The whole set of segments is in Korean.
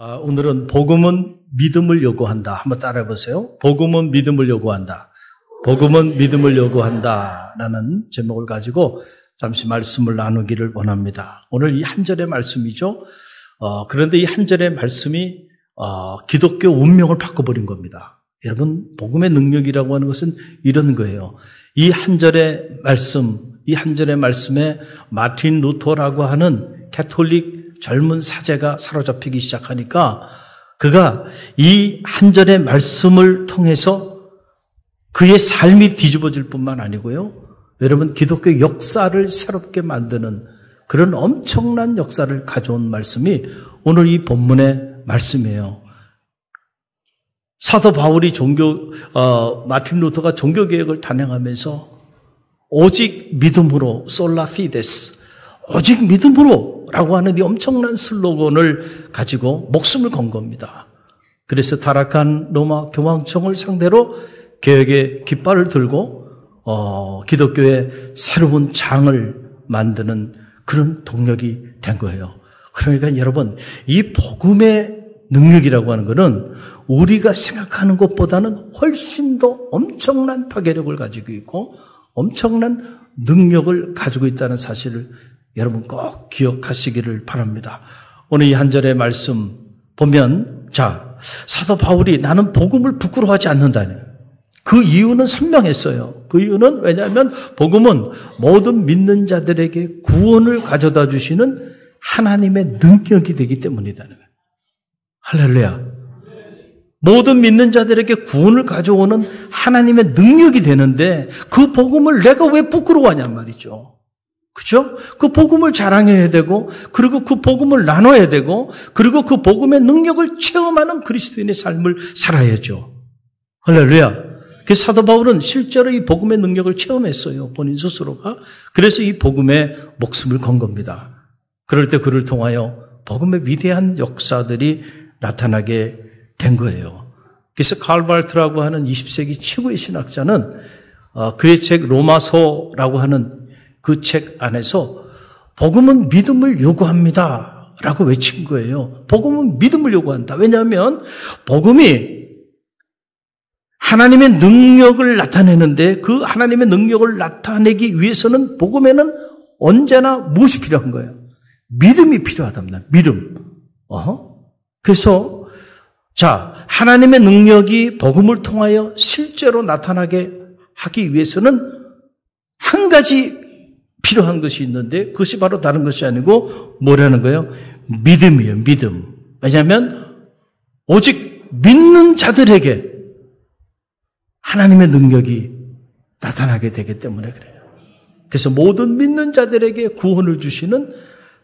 오늘은 복음은 믿음을 요구한다. 한번 따라해 보세요. 복음은 믿음을 요구한다. 복음은 믿음을 요구한다. 라는 제목을 가지고 잠시 말씀을 나누기를 원합니다. 오늘 이 한 절의 말씀이죠. 그런데 이 한 절의 말씀이 기독교 운명을 바꿔버린 겁니다. 여러분, 복음의 능력이라고 하는 것은 이런 거예요. 이 한 절의 말씀, 이 한 절의 말씀에 마틴 루터라고 하는 캐톨릭 젊은 사제가 사로잡히기 시작하니까 그가 이 한 절의 말씀을 통해서 그의 삶이 뒤집어질 뿐만 아니고요. 여러분, 기독교 역사를 새롭게 만드는 그런 엄청난 역사를 가져온 말씀이 오늘 이 본문의 말씀이에요. 사도 바울이 마틴 루터가 종교개혁을 단행하면서 오직 믿음으로, 솔라 피데스, 오직 믿음으로 라고 하는 이 엄청난 슬로건을 가지고 목숨을 건 겁니다. 그래서 타락한 로마 교황청을 상대로 개혁의 깃발을 들고 기독교의 새로운 장을 만드는 그런 동력이 된 거예요. 그러니까 여러분, 이 복음의 능력이라고 하는 것은 우리가 생각하는 것보다는 훨씬 더 엄청난 파괴력을 가지고 있고 엄청난 능력을 가지고 있다는 사실을 여러분 꼭 기억하시기를 바랍니다. 오늘 이 한 절의 말씀 보면, 사도 바울이 나는 복음을 부끄러워하지 않는다니. 그 이유는 선명했어요. 그 이유는 왜냐하면 복음은 모든 믿는 자들에게 구원을 가져다 주시는 하나님의 능력이 되기 때문이다는 거예요. 할렐루야. 모든 믿는 자들에게 구원을 가져오는 하나님의 능력이 되는데 그 복음을 내가 왜 부끄러워하냔 말이죠. 그죠? 그 복음을 자랑해야 되고, 그리고 그 복음을 나눠야 되고, 그리고 그 복음의 능력을 체험하는 그리스도인의 삶을 살아야죠. 할렐루야. 그래서 사도 바울은 실제로 이 복음의 능력을 체험했어요. 본인 스스로가. 그래서 이 복음에 목숨을 건 겁니다. 그럴 때 그를 통하여 복음의 위대한 역사들이 나타나게 된 거예요. 그래서 칼 발트라고 하는 20세기 최고의 신학자는 그의 책 로마서라고 하는 그 책 안에서 복음은 믿음을 요구합니다 라고 외친 거예요. 복음은 믿음을 요구한다. 왜냐하면 복음이 하나님의 능력을 나타내는데 그 하나님의 능력을 나타내기 위해서는 복음에는 언제나 무엇이 필요한 거예요? 믿음이 필요하답니다. 믿음. 그래서 하나님의 능력이 복음을 통하여 실제로 나타나게 하기 위해서는 한 가지 필요한 것이 있는데 그것이 바로 다른 것이 아니고 뭐라는 거예요? 믿음이에요. 믿음. 왜냐하면 오직 믿는 자들에게 하나님의 능력이 나타나게 되기 때문에 그래요. 그래서 모든 믿는 자들에게 구원을 주시는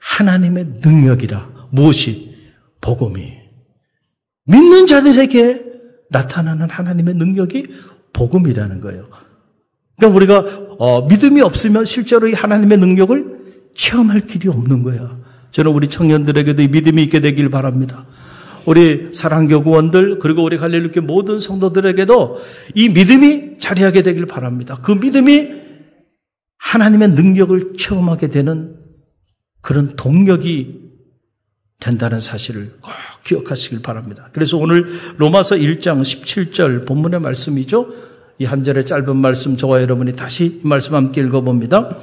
하나님의 능력이라. 무엇이? 복음이. 믿는 자들에게 나타나는 하나님의 능력이 복음이라는 거예요. 그러니까 우리가 믿음이 없으면 실제로 이 하나님의 능력을 체험할 길이 없는 거야. 저는 우리 청년들에게도 이 믿음이 있게 되길 바랍니다. 우리 사랑교구원들 그리고 우리 갈릴리교회 모든 성도들에게도 이 믿음이 자리하게 되길 바랍니다. 그 믿음이 하나님의 능력을 체험하게 되는 그런 동력이 된다는 사실을 꼭 기억하시길 바랍니다. 그래서 오늘 로마서 1장 17절 본문의 말씀이죠. 이 한 절의 짧은 말씀 저와 여러분이 다시 이 말씀 함께 읽어봅니다.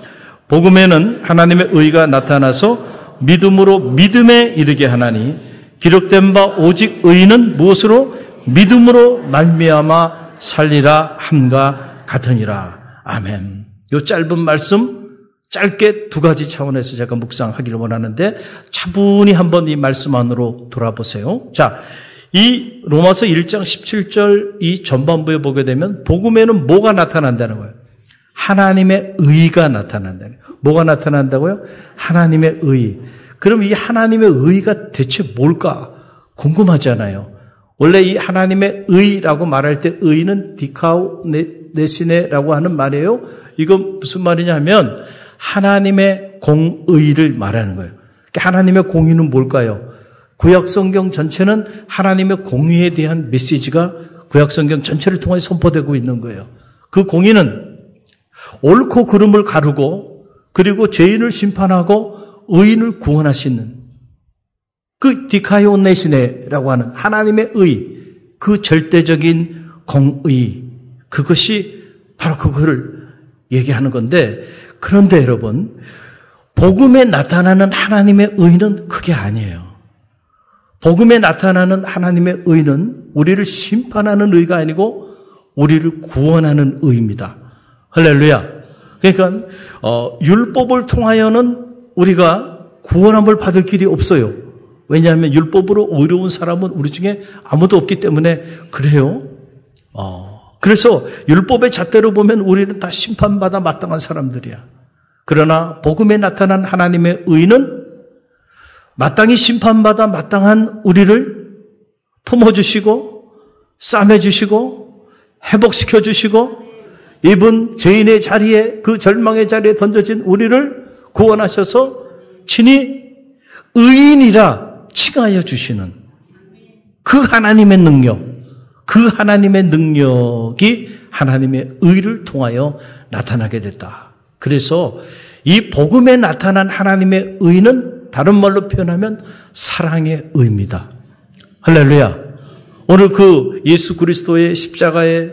복음에는 하나님의 의가 나타나서 믿음으로 믿음에 이르게 하나니 기록된 바 오직 의는 무엇으로? 믿음으로 말미암아 살리라 함과 같으니라. 아멘. 이 짧은 말씀 짧게 두 가지 차원에서 제가 묵상하기를 원하는데 차분히 한번 이 말씀 안으로 돌아보세요. 이 로마서 1장 17절 이 전반부에 보게 되면 복음에는 뭐가 나타난다는 거예요? 하나님의 의가 나타난다는 거예요. 뭐가 나타난다고요? 하나님의 의. 그럼 이 하나님의 의가 대체 뭘까? 궁금하잖아요. 원래 이 하나님의 의라고 말할 때 의는 디카우 네시네라고 하는 말이에요. 이건 무슨 말이냐 하면 하나님의 공의를 말하는 거예요. 하나님의 공의는 뭘까요? 구약성경 전체는 하나님의 공의에 대한 메시지가 구약성경 전체를 통해 선포되고 있는 거예요. 그 공의는 옳고 그름을 가르고 그리고 죄인을 심판하고 의인을 구원하시는 그 디카이오네시네라고 하는 하나님의 의, 그 절대적인 공의, 그것이 바로 그거를 얘기하는 건데, 그런데 여러분, 복음에 나타나는 하나님의 의는 그게 아니에요. 복음에 나타나는 하나님의 의는 우리를 심판하는 의가 아니고 우리를 구원하는 의입니다. 할렐루야. 그러니까 율법을 통하여는 우리가 구원함을 받을 길이 없어요. 왜냐하면 율법으로 의로운 사람은 우리 중에 아무도 없기 때문에 그래요. 그래서 율법의 잣대로 보면 우리는 다 심판받아 마땅한 사람들이야. 그러나 복음에 나타난 하나님의 의는 마땅히 심판받아 마땅한 우리를 품어주시고 싸매주시고 회복시켜주시고 이분 죄인의 자리에, 그 절망의 자리에 던져진 우리를 구원하셔서 친히 의인이라 칭하여 주시는 그 하나님의 능력, 그 하나님의 능력이 하나님의 의를 통하여 나타나게 됐다. 그래서 이 복음에 나타난 하나님의 의는 다른 말로 표현하면 사랑의 의입니다. 할렐루야. 오늘 그 예수 그리스도의 십자가의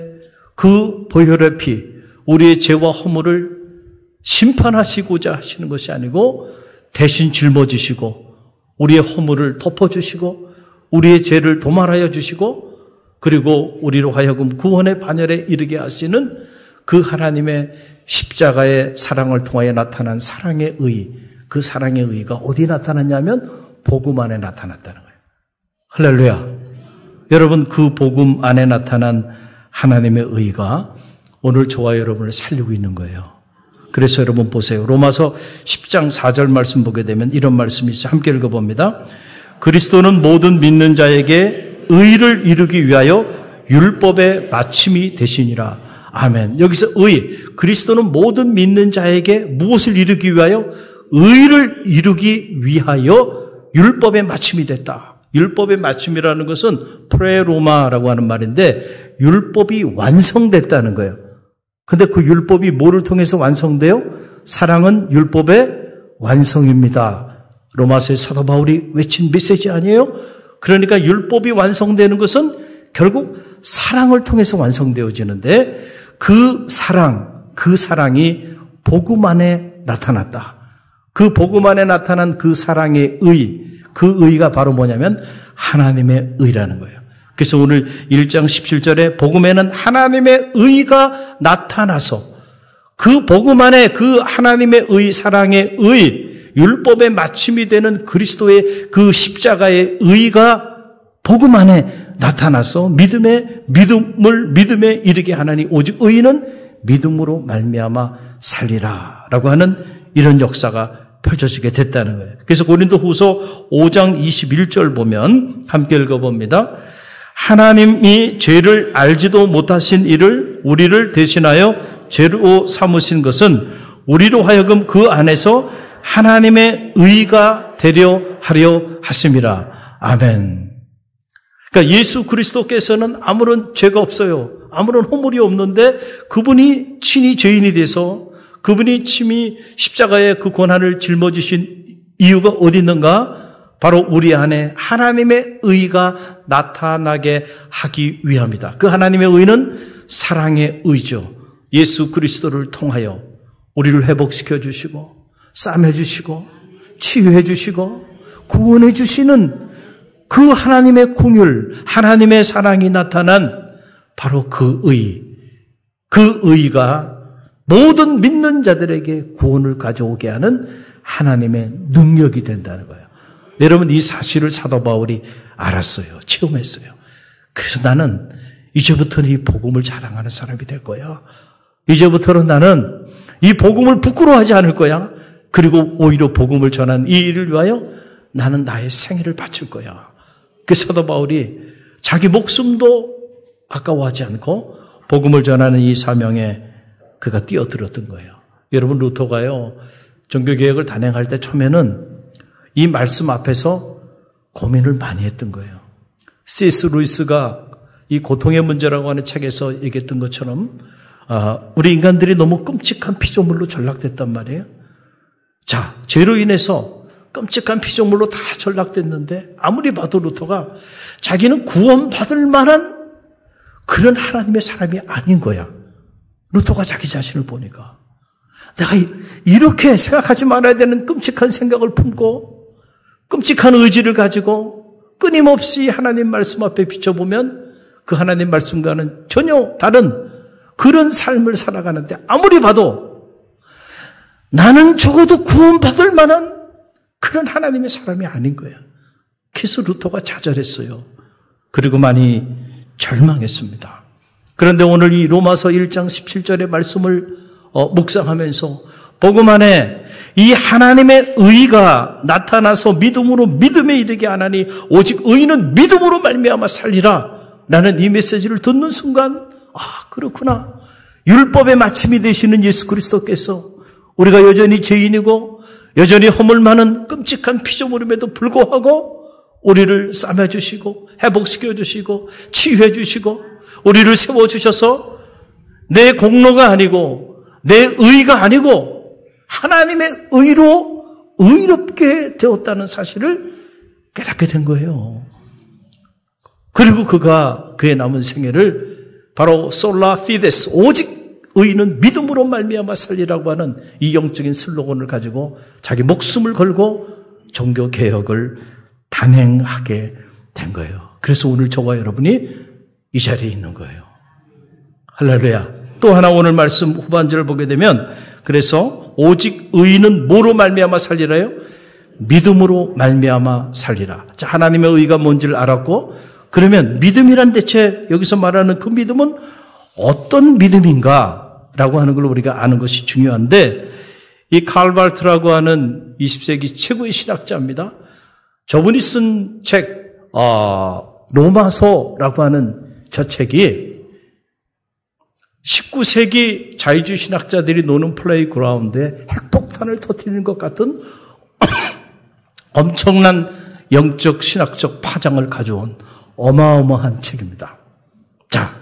그 보혈의 피, 우리의 죄와 허물을 심판하시고자 하시는 것이 아니고 대신 짊어지시고 우리의 허물을 덮어주시고 우리의 죄를 도말하여 주시고 그리고 우리로 하여금 구원의 반열에 이르게 하시는 그 하나님의 십자가의 사랑을 통하여 나타난 사랑의 의, 그 사랑의 의가 어디 나타났냐면 복음 안에 나타났다는 거예요. 할렐루야. 여러분, 그 복음 안에 나타난 하나님의 의가 오늘 저와 여러분을 살리고 있는 거예요. 그래서 여러분 보세요. 로마서 10장 4절 말씀 보게 되면 이런 말씀이 있어요. 함께 읽어봅니다. 그리스도는 모든 믿는 자에게 의를 이루기 위하여 율법의 마침이 되시니라. 아멘. 여기서 의, 그리스도는 모든 믿는 자에게 무엇을 이루기 위하여? 의를 이루기 위하여 율법의 마침이 됐다. 율법의 마침이라는 것은 프레로마라고 하는 말인데 율법이 완성됐다는 거예요. 근데 그 율법이 뭐를 통해서 완성돼요? 사랑은 율법의 완성입니다. 로마서의 사도 바울이 외친 메시지 아니에요? 그러니까 율법이 완성되는 것은 결국 사랑을 통해서 완성되어지는데 그 사랑이 복음 안에 나타났다. 그 복음 안에 나타난 그 사랑의 의, 그 의가 바로 뭐냐면 하나님의 의라는 거예요. 그래서 오늘 1장 17절에 복음에는 하나님의 의가 나타나서 그 복음 안에 그 하나님의 의, 사랑의 의, 율법의 마침이 되는 그리스도의 그 십자가의 의가 복음 안에 나타나서 믿음에 이르게 하나니 오직 의인은 믿음으로 말미암아 살리라라고 하는 이런 역사가 펼쳐지게 됐다는 거예요. 그래서 고린도후서 5장 21절 보면 함께 읽어봅니다. 하나님이 죄를 알지도 못하신 이를 우리를 대신하여 죄로 삼으신 것은 우리로 하여금 그 안에서 하나님의 의가 되려 하려 하심이라. 아멘. 그러니까 예수 그리스도께서는 아무런 죄가 없어요. 아무런 허물이 없는데 그분이 친히 죄인이 돼서 그분이 친히 십자가의 그 고난을 짊어지신 이유가 어디 있는가? 바로 우리 안에 하나님의 의가 나타나게 하기 위함이다. 그 하나님의 의는 사랑의 의죠. 예수 그리스도를 통하여 우리를 회복시켜 주시고 싸매 주시고 치유해 주시고 구원해 주시는 그 하나님의 공율, 하나님의 사랑이 나타난 바로 그 의가 모든 믿는 자들에게 구원을 가져오게 하는 하나님의 능력이 된다는 거예요. 여러분, 이 사실을 사도 바울이 알았어요. 체험했어요. 그래서 나는 이제부터는 이 복음을 자랑하는 사람이 될 거야. 이제부터는 나는 이 복음을 부끄러워하지 않을 거야. 그리고 오히려 복음을 전한 이 일을 위하여 나는 나의 생애를 바칠 거야. 그 사도 바울이 자기 목숨도 아까워하지 않고 복음을 전하는 이 사명에 그가 뛰어들었던 거예요. 여러분, 루터가요, 종교개혁을 단행할 때 처음에는 이 말씀 앞에서 고민을 많이 했던 거예요. C.S. 루이스가 이 고통의 문제라고 하는 책에서 얘기했던 것처럼 우리 인간들이 너무 끔찍한 피조물로 전락됐단 말이에요. 자, 죄로 인해서 끔찍한 피조물로 다 전락됐는데 아무리 봐도 루터가 자기는 구원받을 만한 그런 하나님의 사람이 아닌 거야. 루터가 자기 자신을 보니까. 내가 이렇게 생각하지 말아야 되는 끔찍한 생각을 품고 끔찍한 의지를 가지고 끊임없이 하나님 말씀 앞에 비춰보면 그 하나님 말씀과는 전혀 다른 그런 삶을 살아가는데 아무리 봐도 나는 적어도 구원받을 만한 그런 하나님의 사람이 아닌 거야. 그래서 루터가 좌절했어요. 그리고 많이 절망했습니다. 그런데 오늘 이 로마서 1장 17절의 말씀을 묵상하면서 복음 안에 이 하나님의 의가 나타나서 믿음으로 믿음에 이르게 하나니 오직 의인은 믿음으로 말미암아 살리라 라는 이 메시지를 듣는 순간 그렇구나. 율법의 마침이 되시는 예수 그리스도께서 우리가 여전히 죄인이고 여전히 허물 많은 끔찍한 피조물임에도 불구하고 우리를 싸매주시고 회복시켜주시고 치유해주시고 우리를 세워주셔서 내 공로가 아니고 내 의가 아니고 하나님의 의로 의롭게 되었다는 사실을 깨닫게 된 거예요. 그리고 그가 그의 남은 생애를 바로 솔라 피데스 오직 의인은 믿음으로 말미암아 살리라고 하는 이 영적인 슬로건을 가지고 자기 목숨을 걸고 종교개혁을 단행하게 된 거예요. 그래서 오늘 저와 여러분이 이 자리에 있는 거예요. 할렐루야. 또 하나 오늘 말씀 후반절을 보게 되면 그래서 오직 의인은 뭐로 말미암아 살리라요? 믿음으로 말미암아 살리라. 자, 하나님의 의가 뭔지를 알았고 그러면 믿음이란 대체 여기서 말하는 그 믿음은 어떤 믿음인가라고 하는 걸 우리가 아는 것이 중요한데 이 칼 발트라고 하는 20세기 최고의 신학자입니다. 저분이 쓴 책 로마서라고 하는 저 책이 19세기 자유주의 신학자들이 노는 플레이그라운드에 핵폭탄을 터뜨리는 것 같은 엄청난 영적 신학적 파장을 가져온 어마어마한 책입니다. 자,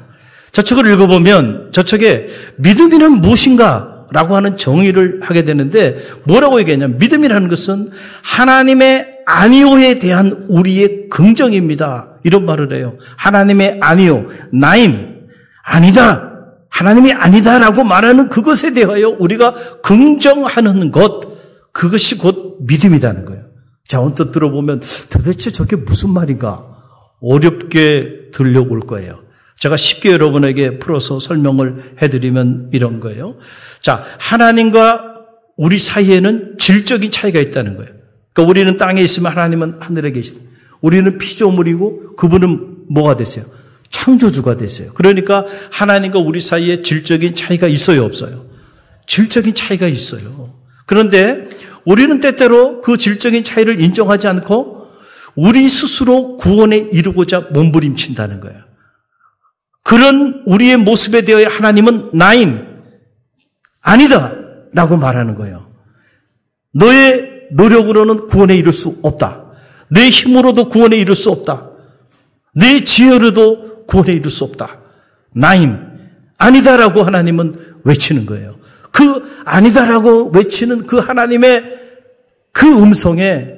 저 책을 읽어보면 저 책에 믿음이란 무엇인가 라고 하는 정의를 하게 되는데 뭐라고 얘기하냐면 믿음이라는 것은 하나님의 아니오에 대한 우리의 긍정입니다. 이런 말을 해요. 하나님의 아니오, 나임, 아니다. 하나님이 아니다라고 말하는 그것에 대하여 우리가 긍정하는 것, 그것이 곧 믿음이라는 거예요. 자, 언뜻 들어보면 도대체 저게 무슨 말인가? 어렵게 들려올 거예요. 제가 쉽게 여러분에게 풀어서 설명을 해드리면 이런 거예요. 자, 하나님과 우리 사이에는 질적인 차이가 있다는 거예요. 그러니까 우리는 땅에 있으면 하나님은 하늘에 계시다. 우리는 피조물이고 그분은 뭐가 되세요? 창조주가 되세요. 그러니까 하나님과 우리 사이에 질적인 차이가 있어요, 없어요? 질적인 차이가 있어요. 그런데 우리는 때때로 그 질적인 차이를 인정하지 않고 우리 스스로 구원에 이르고자 몸부림친다는 거예요. 그런 우리의 모습에 대하여 하나님은 나인, 아니다 라고 말하는 거예요. 너의 노력으로는 구원에 이를 수 없다. 내 힘으로도 구원에 이를 수 없다. 내 지혜로도 구원에 이를 수 없다. 나인, 아니다라고 하나님은 외치는 거예요. 그 아니다라고 외치는 그 하나님의 그 음성에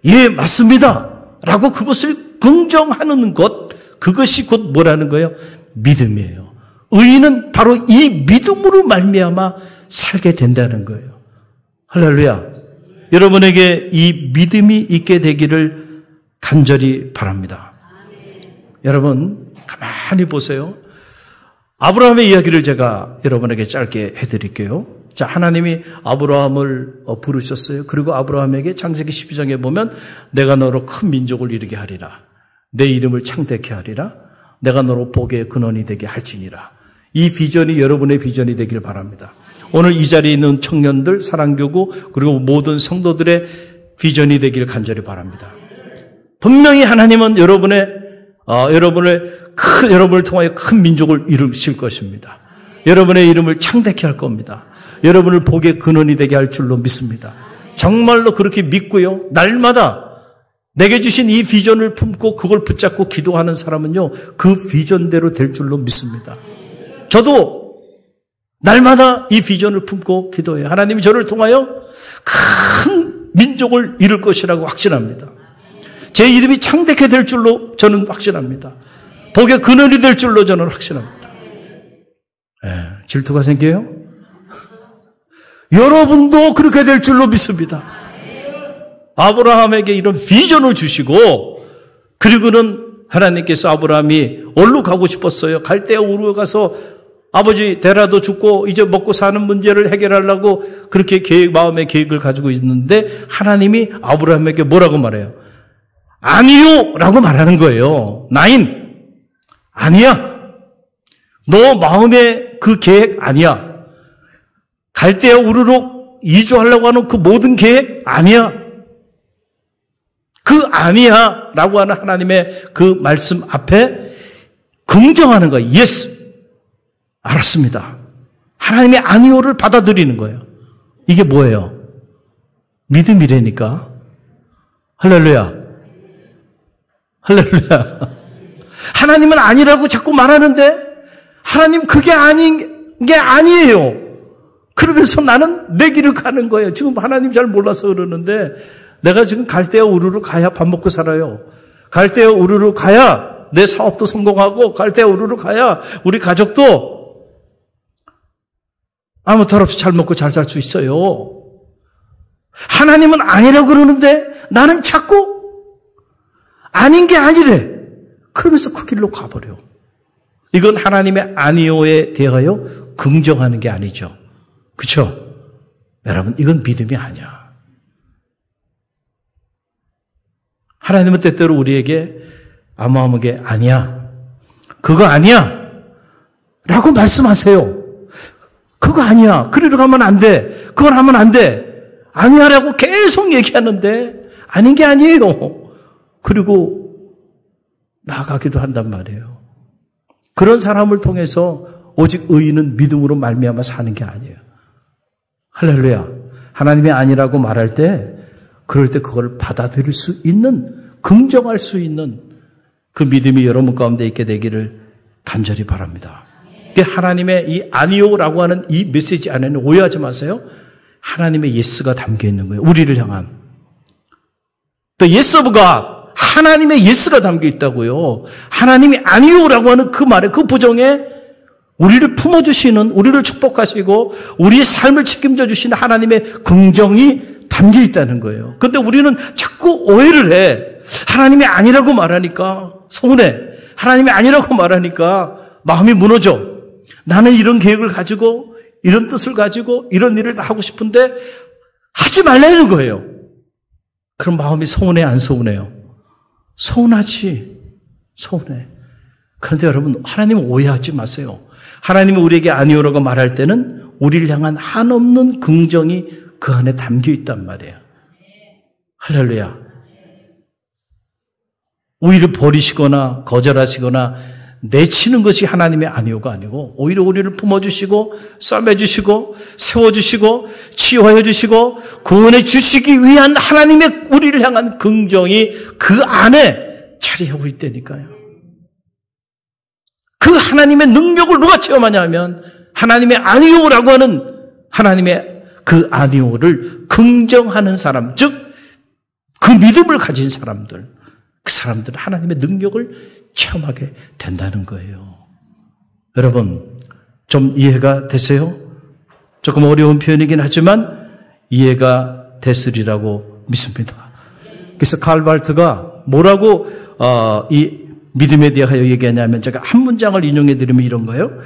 예, 맞습니다 라고 그것을 긍정하는 것, 그것이 곧 뭐라는 거예요? 믿음이에요. 의인은 바로 이 믿음으로 말미암아 살게 된다는 거예요. 할렐루야. 여러분에게 이 믿음이 있게 되기를 간절히 바랍니다. 여러분 가만히 보세요. 아브라함의 이야기를 제가 여러분에게 짧게 해드릴게요. 자, 하나님이 아브라함을 부르셨어요. 그리고 아브라함에게 창세기 12장에 보면 내가 너로 큰 민족을 이루게 하리라. 내 이름을 창대케 하리라. 내가 너로 복의 근원이 되게 할지니라. 이 비전이 여러분의 비전이 되길 바랍니다. 오늘 이 자리에 있는 청년들, 사랑교구 그리고 모든 성도들의 비전이 되길 간절히 바랍니다. 분명히 하나님은 여러분을 통하여 큰 민족을 이루실 것입니다. 여러분의 이름을 창대케 할 겁니다. 여러분을 복의 근원이 되게 할 줄로 믿습니다. 정말로 그렇게 믿고요. 날마다 내게 주신 이 비전을 품고 그걸 붙잡고 기도하는 사람은요, 그 비전대로 될 줄로 믿습니다. 저도 날마다 이 비전을 품고 기도해요. 하나님이 저를 통하여 큰 민족을 이룰 것이라고 확신합니다. 제 이름이 창대케 될 줄로 저는 확신합니다. 복의 근원이 될 줄로 저는 확신합니다. 질투가 생겨요? 여러분도 그렇게 될 줄로 믿습니다. 아브라함에게 이런 비전을 주시고, 그리고는 하나님께서 아브라함이 어디로 가고 싶었어요? 갈대아 우르에 가서 아버지 데라도 죽고 이제 먹고 사는 문제를 해결하려고 그렇게 마음의 계획을 가지고 있는데, 하나님이 아브라함에게 뭐라고 말해요? 아니요! 라고 말하는 거예요. 나인! 아니야! 너 마음의 그 계획 아니야. 갈대아 우르로 이주하려고 하는 그 모든 계획 아니야. 그 아니야 라고 하는 하나님의 그 말씀 앞에 긍정하는 거예요. 예스. 알았습니다. 하나님의 아니오를 받아들이는 거예요. 이게 뭐예요? 믿음이라니까. 할렐루야. 할렐루야. 하나님은 아니라고 자꾸 말하는데 하나님 그게 아닌 게 아니에요. 그러면서 나는 내 길을 가는 거예요. 지금 하나님 잘 몰라서 그러는데 내가 지금 갈대아 우르로 가야 밥 먹고 살아요. 갈대아 우르로 가야 내 사업도 성공하고, 갈대아 우르로 가야 우리 가족도 아무 탈 없이 잘 먹고 잘 살 수 있어요. 하나님은 아니라고 그러는데 나는 자꾸 아닌 게 아니래. 그러면서 그 길로 가버려. 이건 하나님의 아니오에 대하여 긍정하는 게 아니죠. 그렇죠? 여러분, 이건 믿음이 아니야. 하나님은 때때로 우리에게 아무하게 아니야. 그거 아니야. 라고 말씀하세요. 그거 아니야. 그리로 가면 안 돼. 그건 하면 안 돼. 아니야 라고 계속 얘기하는데 아닌 게 아니에요. 그리고 나아가기도 한단 말이에요. 그런 사람을 통해서 오직 의인은 믿음으로 말미암아 사는 게 아니에요. 할렐루야. 하나님이 아니라고 말할 때, 그럴 때 그걸 받아들일 수 있는, 긍정할 수 있는 그 믿음이 여러분 가운데 있게 되기를 간절히 바랍니다. 하나님의 이 아니오라고 하는 이 메시지 안에는 오해하지 마세요. 하나님의 예스가 담겨 있는 거예요. 우리를 향한. 또 yes of God. 하나님의 예스가 담겨 있다고요. 하나님이 아니오라고 하는 그 말에, 그 부정에 우리를 품어주시는, 우리를 축복하시고 우리의 삶을 책임져 주시는 하나님의 긍정이 담겨 있다는 거예요. 그런데 우리는 자꾸 오해를 해. 하나님이 아니라고 말하니까 서운해. 하나님이 아니라고 말하니까 마음이 무너져. 나는 이런 계획을 가지고, 이런 뜻을 가지고 이런 일을 다 하고 싶은데 하지 말라는 거예요. 그럼 마음이 서운해, 안 서운해요? 서운하지. 서운해. 그런데 여러분, 하나님은 오해하지 마세요. 하나님이 우리에게 아니오라고 말할 때는 우리를 향한 한없는 긍정이 그 안에 담겨 있단 말이에요. 할렐루야. 오히려 버리시거나 거절하시거나 내치는 것이 하나님의 아니오가 아니고, 오히려 우리를 품어주시고 싸매주시고 세워주시고 치유하여 주시고 구원해 주시기 위한 하나님의 우리를 향한 긍정이 그 안에 자리하고 있다니까요. 그 하나님의 능력을 누가 체험하냐 하면 하나님의 아니오라고 하는 하나님의 그 아니오를 긍정하는 사람, 즉 그 믿음을 가진 사람들, 그 사람들은 하나님의 능력을 체험하게 된다는 거예요. 여러분, 좀 이해가 되세요? 조금 어려운 표현이긴 하지만 이해가 됐으리라고 믿습니다. 그래서 칼 발트가 뭐라고 이 믿음에 대하여 얘기하냐면, 제가 한 문장을 인용해 드리면 이런 거예요.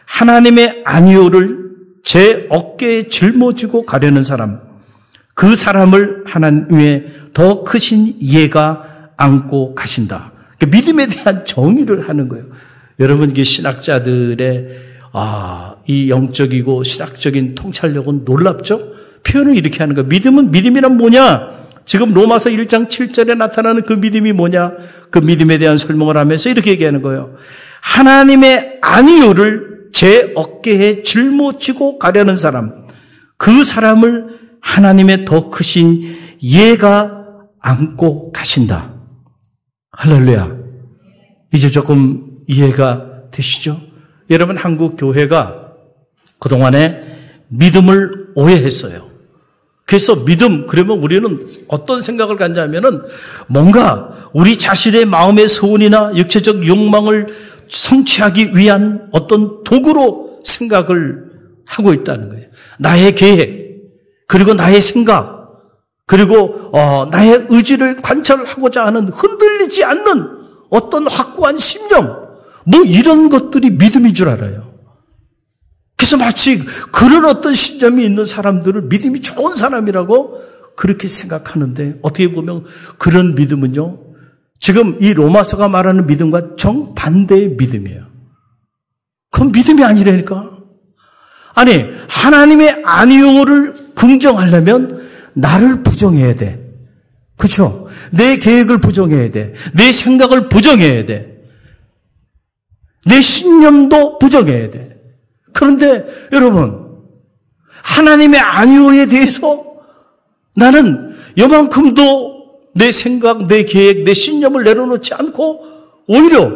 하나님의 아니오를 제 어깨에 짊어지고 가려는 사람, 그 사람을 하나님의 더 크신 이해가 안고 가신다. 믿음에 대한 정의를 하는 거예요. 여러분, 이게 신학자들의 이 영적이고 신학적인 통찰력은 놀랍죠? 표현을 이렇게 하는 거예요. 믿음은, 믿음이란 뭐냐? 지금 로마서 1장 7절에 나타나는 그 믿음이 뭐냐? 그 믿음에 대한 설명을 하면서 이렇게 얘기하는 거예요. 하나님의 아니오를 제 어깨에 짊어지고 가려는 사람, 그 사람을 하나님의 더 크신 예가 안고 가신다. 할렐루야. 이제 조금 이해가 되시죠? 여러분, 한국 교회가 그동안에 믿음을 오해했어요. 그래서 믿음, 그러면 우리는 어떤 생각을 갖냐면은 뭔가 우리 자신의 마음의 소원이나 육체적 욕망을 성취하기 위한 어떤 도구로 생각을 하고 있다는 거예요. 나의 계획, 그리고 나의 생각, 그리고 나의 의지를 관철하고자 하는 흔들리지 않는 어떤 확고한 심령, 뭐 이런 것들이 믿음인 줄 알아요. 그래서 마치 그런 어떤 신념이 있는 사람들을 믿음이 좋은 사람이라고 그렇게 생각하는데, 어떻게 보면 그런 믿음은요, 지금 이 로마서가 말하는 믿음과 정반대의 믿음이에요. 그건 믿음이 아니라니까. 아니, 하나님의 아니오를 긍정하려면 나를 부정해야 돼. 그렇죠? 내 계획을 부정해야 돼. 내 생각을 부정해야 돼. 내 신념도 부정해야 돼. 그런데 여러분, 하나님의 아니오에 대해서 나는 요만큼도 내 생각, 내 계획, 내 신념을 내려놓지 않고 오히려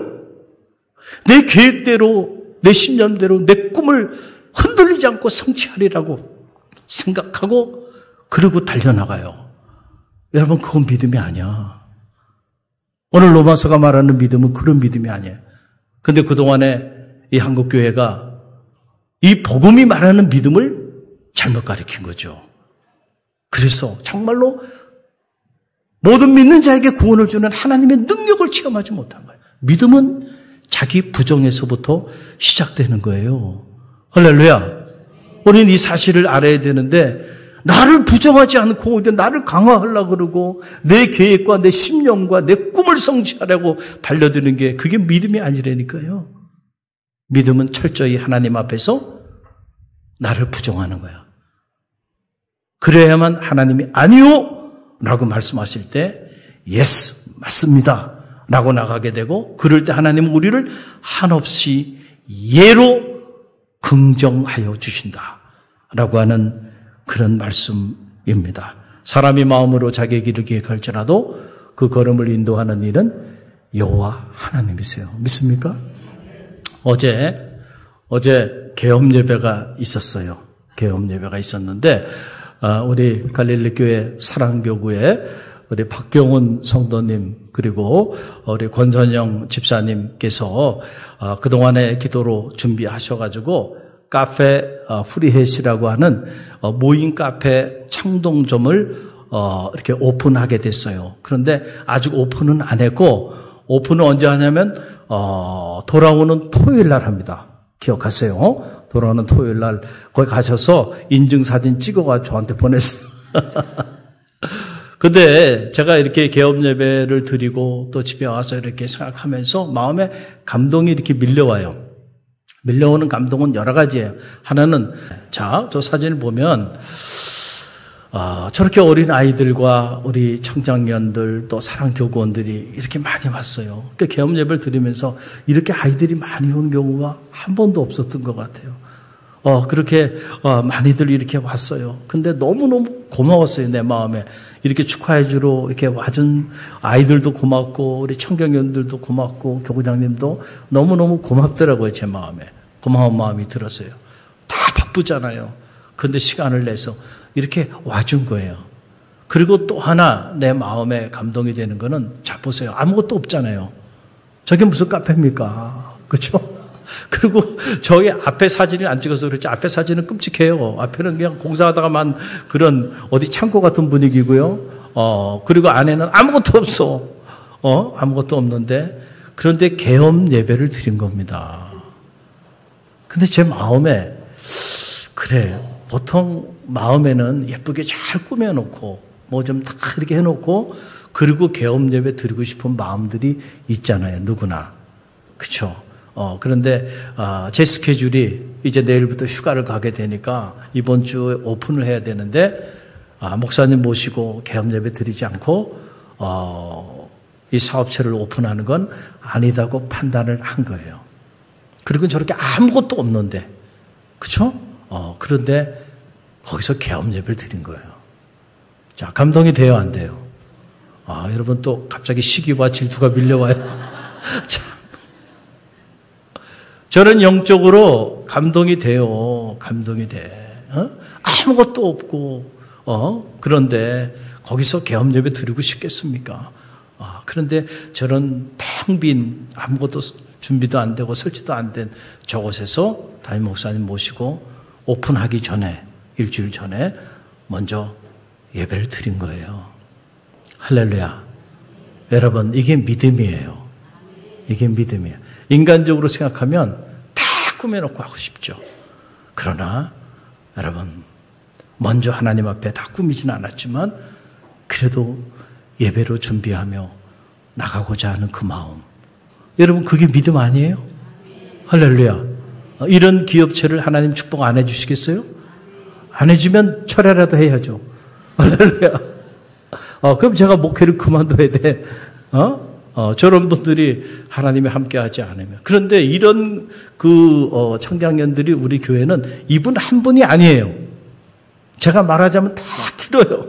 내 계획대로, 내 신념대로 내 꿈을 흔들리지 않고 성취하리라고 생각하고 그러고 달려나가요. 여러분, 그건 믿음이 아니야. 오늘 로마서가 말하는 믿음은 그런 믿음이 아니에요. 근데 그동안에 이 한국교회가 이 복음이 말하는 믿음을 잘못 가르친 거죠. 그래서 정말로 모든 믿는 자에게 구원을 주는 하나님의 능력을 체험하지 못한 거예요. 믿음은 자기 부정에서부터 시작되는 거예요. 할렐루야. 우리는 이 사실을 알아야 되는데, 나를 부정하지 않고 나를 강화하려고 그러고 내 계획과 내 심령과 내 꿈을 성취하려고 달려드는 게 그게 믿음이 아니라니까요. 믿음은 철저히 하나님 앞에서 나를 부정하는 거야. 그래야만 하나님이 아니요 라고 말씀하실 때 예스 맞습니다 라고 나가게 되고, 그럴 때 하나님은 우리를 한없이 예로 긍정하여 주신다 라고 하는 그런 말씀입니다. 사람이 마음으로 자기의 길을 계획할지라도 그 걸음을 인도하는 일은 여호와 하나님이세요. 믿습니까? 어제 개업 예배가 있었어요. 개업 예배가 있었는데 우리 갈릴리 교회 사랑교구에 우리 박경훈 성도님 그리고 우리 권선영 집사님께서 그동안의 기도로 준비하셔가지고 카페 프리햇이라고 하는 모임 카페 창동점을 이렇게 오픈하게 됐어요. 그런데 아직 오픈은 안 했고, 오픈은 언제 하냐면 돌아오는 토요일 날 합니다. 기억하세요? 돌아오는 토요일 날 거기 가셔서 인증사진 찍어가 저한테 보냈어요. 근데 제가 이렇게 개업 예배를 드리고 또 집에 와서 이렇게 생각하면서 마음에 감동이 이렇게 밀려와요. 밀려오는 감동은 여러 가지예요. 하나는, 자, 저 사진을 보면 저렇게 어린 아이들과 우리 청장년들 또 사랑교구원들이 이렇게 많이 왔어요. 그 개업 예배를 드리면서 이렇게 아이들이 많이 온 경우가 한 번도 없었던 것 같아요. 그렇게 많이들 이렇게 왔어요. 근데 너무너무 고마웠어요, 내 마음에. 이렇게 축하해주러 이렇게 와준 아이들도 고맙고 우리 청경년들도 고맙고 교구장님도 너무너무 고맙더라고요. 제 마음에. 고마운 마음이 들었어요. 다 바쁘잖아요. 그런데 시간을 내서 이렇게 와준 거예요. 그리고 또 하나 내 마음에 감동이 되는 거는, 자 보세요. 아무것도 없잖아요. 저게 무슨 카페입니까? 그렇죠? 그리고 저기 앞에 사진을 안 찍어서 그렇지, 앞에 사진은 끔찍해요. 앞에는 그냥 공사하다가만 그런 어디 창고 같은 분위기고요. 그리고 안에는 아무것도 없어. 아무것도 없는데, 그런데 개업 예배를 드린 겁니다. 근데 제 마음에, 그래, 보통 마음에는 예쁘게 잘 꾸며놓고 뭐 좀 다 이렇게 해놓고 그리고 개업 예배 드리고 싶은 마음들이 있잖아요. 누구나. 그렇죠? 그런데 제 스케줄이 이제 내일부터 휴가를 가게 되니까 이번 주에 오픈을 해야 되는데 목사님 모시고 개업 예배 드리지 않고 이 사업체를 오픈하는 건 아니다고 판단을 한 거예요. 그리고 저렇게 아무것도 없는데, 그렇죠? 그런데 거기서 개업 예배를 드린 거예요. 자, 감동이 돼요, 안 돼요? 여러분 또 갑자기 시기와 질투가 밀려와요. 참. 저는 영적으로 감동이 돼요. 감동이 돼. 아무것도 없고 그런데 거기서 계엄 예배 드리고 싶겠습니까? 그런데 저런 텅 빈 아무것도 준비도 안 되고 설치도 안 된 저곳에서 담임 목사님 모시고 오픈하기 전에 일주일 전에 먼저 예배를 드린 거예요. 할렐루야. 여러분, 이게 믿음이에요. 이게 믿음이에요. 인간적으로 생각하면 다 꾸며놓고 하고 싶죠. 그러나 여러분, 먼저 하나님 앞에 다 꾸미진 않았지만 그래도 예배로 준비하며 나가고자 하는 그 마음, 여러분, 그게 믿음 아니에요? 할렐루야. 이런 기업체를 하나님 축복 안 해주시겠어요? 안 해주면 철회라도 해야죠. 할렐루야. 그럼 제가 목회를 그만둬야 돼. 저런 분들이 하나님이 함께 하지 않으면. 그런데 이런 청장년들이 우리 교회는 이분 한 분이 아니에요. 제가 말하자면 다 길어요.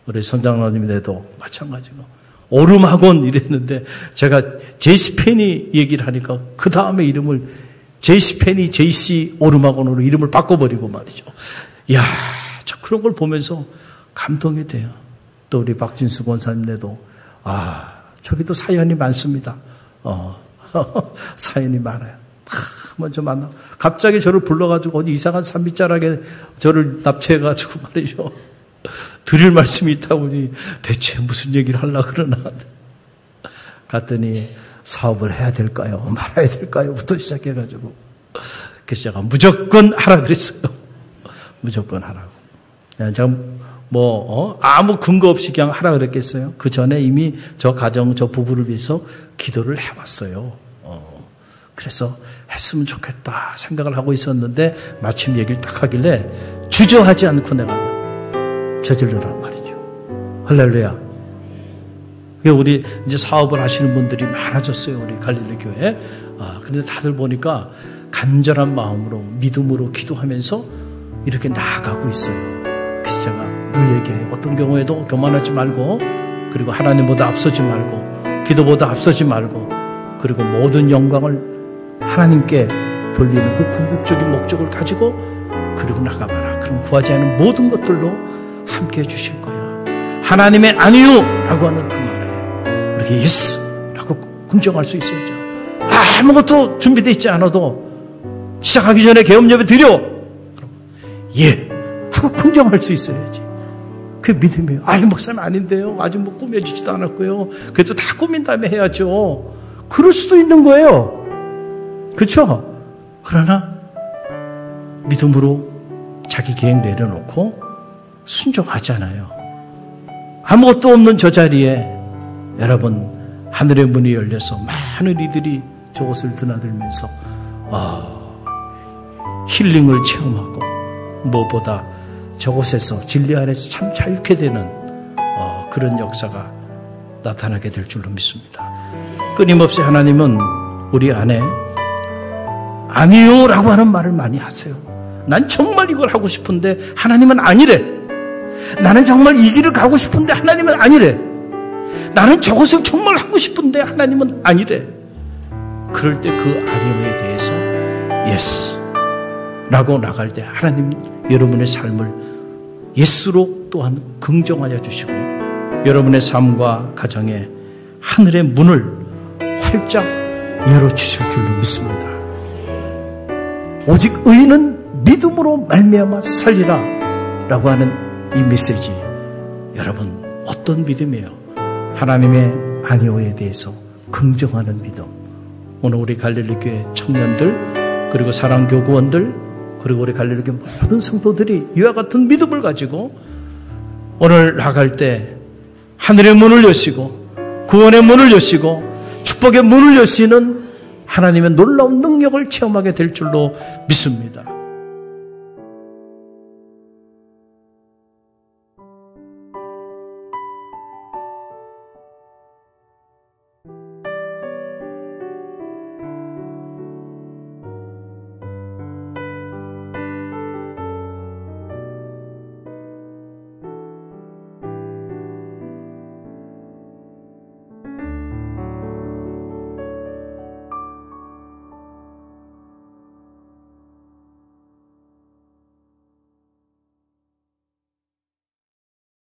우리 선장로님네도 마찬가지고. 오름학원 이랬는데 제가 제이스펜이 얘기를 하니까 그 다음에 이름을 제이스펜이 JC 오름학원으로 이름을 바꿔버리고 말이죠. 이야, 저 그런 걸 보면서 감동이 돼요. 또 우리 박진수 권사님네도 저기도 사연이 많습니다. 사연이 많아요. 먼저 만나 갑자기 저를 불러가지고 어디 이상한 산밑자락에 저를 납치해가지고 말이죠. 드릴 말씀이 있다 보니 대체 무슨 얘기를 하려고 그러나 갔더니 사업을 해야 될까요? 말아야 될까요? 부터 시작해가지고 그래서 제가 무조건 하라 그랬어요. 무조건 하라고. 제가 아무 근거 없이 그냥 하라 그랬겠어요? 그 전에 이미 저 가정, 저 부부를 위해서 기도를 해왔어요. 그래서 했으면 좋겠다 생각을 하고 있었는데 마침 얘기를 딱 하길래 주저하지 않고 내가 저질러란 말이죠. 할렐루야. 우리 이제 사업을 하시는 분들이 많아졌어요. 우리 갈릴리 교회. 그런데 다들 보니까 간절한 마음으로 믿음으로 기도하면서 이렇게 나아가고 있어요. 그래서 제가 늘 얘기해요. 어떤 경우에도 교만하지 말고, 그리고 하나님보다 앞서지 말고, 기도보다 앞서지 말고, 그리고 모든 영광을 하나님께 돌리는 그 궁극적인 목적을 가지고 그리고 나가봐라. 그럼 구하지 않은 모든 것들로 함께 해주실 거야. 하나님의 아니요 라고 하는 그 말에 이렇게 예스 라고 긍정할 수 있어야죠. 아무것도 준비되어 있지 않아도 시작하기 전에 계엄 예배 드려. 그럼 예 하고 긍정할 수 있어야지. 그게 믿음이에요. 목사님 아닌데요. 아직 꾸며지지도 않았고요. 그래도 다 꾸민 다음에 해야죠. 그럴 수도 있는 거예요. 그렇죠? 그러나 믿음으로 자기 계획 내려놓고 순종하잖아요. 아무것도 없는 저 자리에 여러분 하늘의 문이 열려서 많은 이들이 저곳을 드나들면서 힐링을 체험하고 무엇보다 저곳에서 진리 안에서 참 자유케 되는 그런 역사가 나타나게 될 줄로 믿습니다. 끊임없이 하나님은 우리 안에 아니요 라고 하는 말을 많이 하세요. 난 정말 이걸 하고 싶은데 하나님은 아니래. 나는 정말 이 길을 가고 싶은데 하나님은 아니래. 나는 저것을 정말 하고 싶은데 하나님은 아니래. 그럴 때 그 아니요에 대해서 예스 라고 나갈 때 하나님 여러분의 삶을 예스로 또한 긍정하여 주시고 여러분의 삶과 가정에 하늘의 문을 활짝 열어주실 줄로 믿습니다. 오직 의인은 믿음으로 말미암아 살리라 라고 하는 이 메시지, 여러분 어떤 믿음이에요? 하나님의 아니오에 대해서 긍정하는 믿음. 오늘 우리 갈릴리 교회 청년들, 그리고 사랑교구원들, 그리고 우리 갈릴리 교회 모든 성도들이 이와 같은 믿음을 가지고 오늘 나갈 때 하늘의 문을 여시고 구원의 문을 여시고 축복의 문을 여시는 하나님의 놀라운 능력을 체험하게 될 줄로 믿습니다.